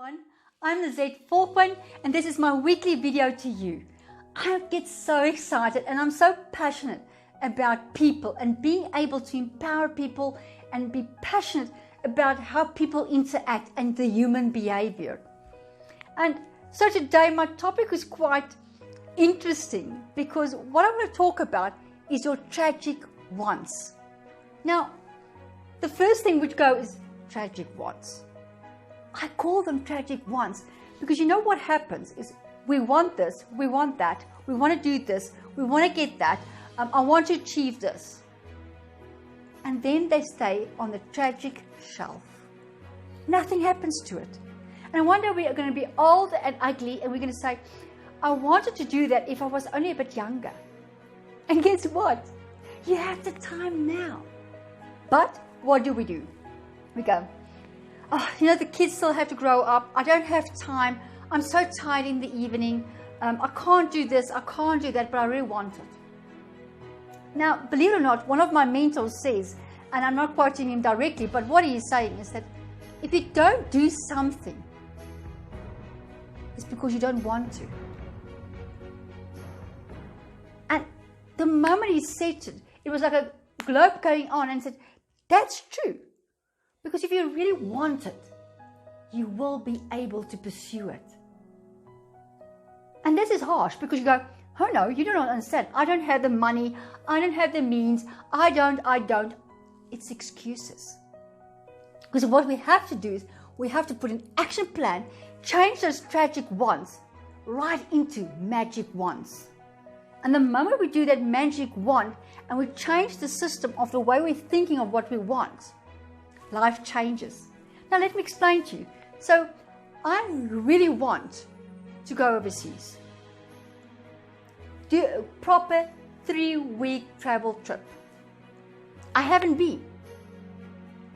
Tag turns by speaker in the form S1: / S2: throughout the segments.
S1: everyone, I'm Lizette Volkwyn and this is my weekly video to you. I get so excited and I'm so passionate about people and being able to empower people and be passionate about how people interact and the human behavior. And so today my topic is quite interesting because what I want to talk about is your tragic wants. Now, the first thing which go is tragic wants. I call them tragic wants because you know what happens is we want this, we want that, we want to do this, we want to get that, I want to achieve this. And then they stay on the tragic shelf. Nothing happens to it. And one day we are going to be old and ugly and we're going to say, I wanted to do that if I was only a bit younger. And guess what? You have the time now. But what do? We go, oh, you know, the kids still have to grow up. I don't have time. I'm so tired in the evening. I can't do this. I can't do that, but I really want it. Now, believe it or not, one of my mentors says, and I'm not quoting him directly, but what he is saying is that if you don't do something, it's because you don't want to. And the moment he said it, it was like a globe going on and said, that's true. Because if you really want it, you will be able to pursue it. And this is harsh because you go, oh no, you don't understand. I don't have the money. I don't have the means. I don't. It's excuses. Because what we have to do is we have to put an action plan, change those tragic wants right into magic wants. And the moment we do that magic want and we change the system of the way we're thinking of what we want, life changes. Now let me explain to you. So I really want to go overseas. Do a proper 3-week travel trip. I haven't been.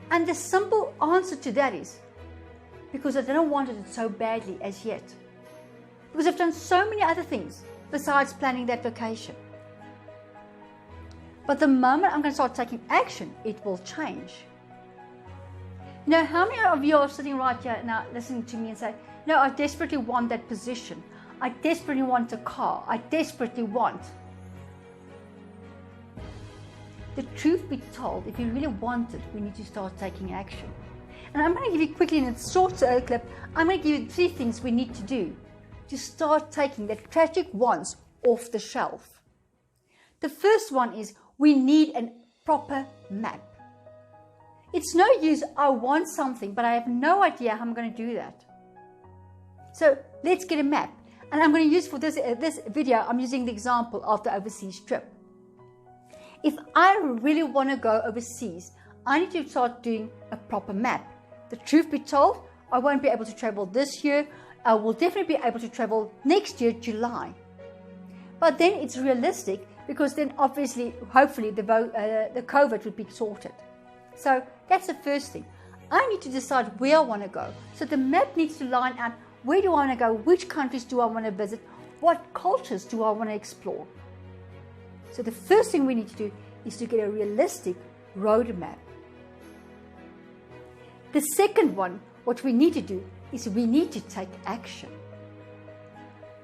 S1: And the simple answer to that is because I don't want it so badly as yet. Because I've done so many other things besides planning that vacation. But the moment I'm going to start taking action, it will change. You know, how many of you are sitting right here now listening to me and say, no, I desperately want that position. I desperately want a car. I desperately want. The truth be told, if you really want it, we need to start taking action. And I'm going to give you quickly in a short clip, I'm going to give you 3 things we need to do to start taking the tragic wants off the shelf. The first one is we need a proper map. It's no use, I want something, but I have no idea how I'm going to do that. So let's get a map. And I'm going to use for this video, I'm using the example of the overseas trip. If I really want to go overseas, I need to start doing a proper map. The truth be told, I won't be able to travel this year. I will definitely be able to travel next year, July. But then it's realistic because then obviously, hopefully the COVID would be sorted. So that's the first thing. I need to decide where I want to go. So the map needs to line out where do I want to go, which countries do I want to visit, what cultures do I want to explore. So the first thing we need to do is to get a realistic roadmap. The second one, what we need to do is we need to take action.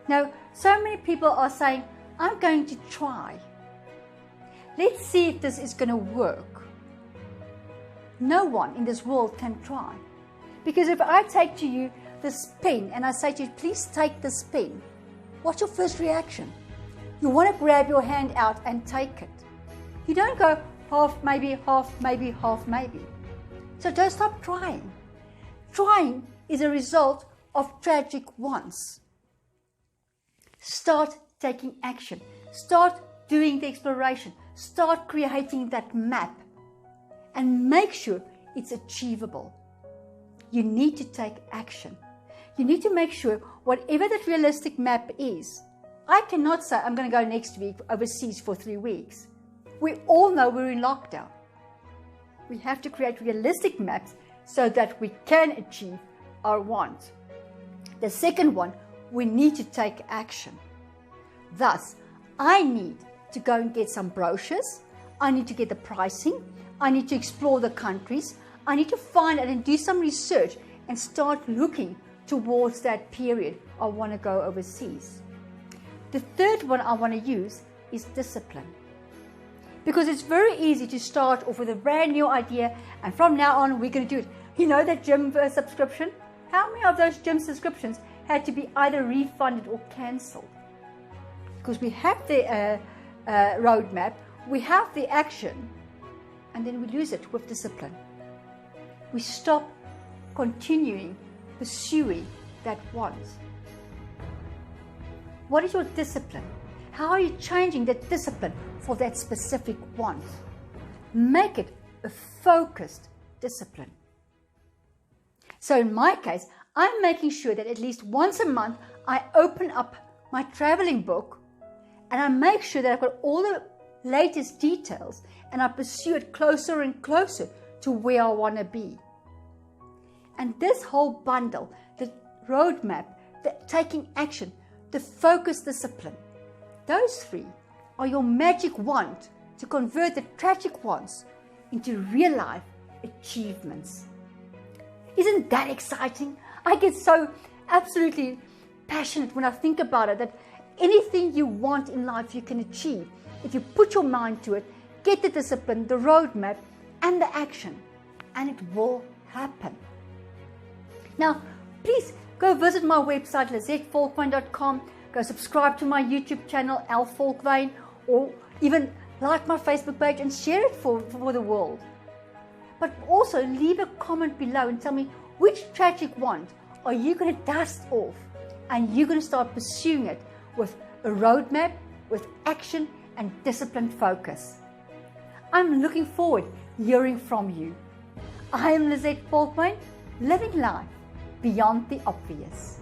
S1: Now, so many people are saying, I'm going to try. Let's see if this is going to work. No one in this world can try. Because if I take to you this pen and I say to you, please take this pen, what's your first reaction? You want to grab your hand out and take it. You don't go half, maybe, half, maybe, half, maybe. So don't stop trying. Trying is a result of tragic wants. Start taking action. Start doing the exploration. Start creating that map. And make sure it's achievable. You need to take action. You need to make sure whatever that realistic map is, I cannot say I'm going to go next week overseas for 3 weeks. We all know we're in lockdown. We have to create realistic maps so that we can achieve our want. The second one, we need to take action. Thus, I need to go and get some brochures. I need to get the pricing. I need to explore the countries. I need to find out and do some research and start looking towards that period I want to go overseas. The third one I want to use is discipline. Because it's very easy to start off with a brand new idea and from now on we're going to do it. You know that gym subscription? How many of those gym subscriptions had to be either refunded or cancelled? Because we have the roadmap, we have the action, and then we lose it with discipline. We stop continuing pursuing that want. What is your discipline? How are you changing that discipline for that specific want? Make it a focused discipline. So in my case, I'm making sure that at least once a month I open up my traveling book and I make sure that I've got all the latest details and I pursue it closer and closer to where I want to be. And this whole bundle, the roadmap, the taking action, the focus discipline, those three are your magic wand to convert the tragic wants into real life achievements. Isn't that exciting? I get so absolutely passionate when I think about it, that anything you want in life you can achieve if you put your mind to it, get the discipline, the roadmap, and the action, and it will happen. Now, please go visit my website, lizettevolkwyn.com. Go subscribe to my YouTube channel, L Volkwyn, or even like my Facebook page and share it for the world. But also leave a comment below and tell me which tragic want are you going to dust off and you're going to start pursuing it with a roadmap, with action and disciplined focus. I'm looking forward to hearing from you. I am Lizette Volkwyn, living life beyond the obvious.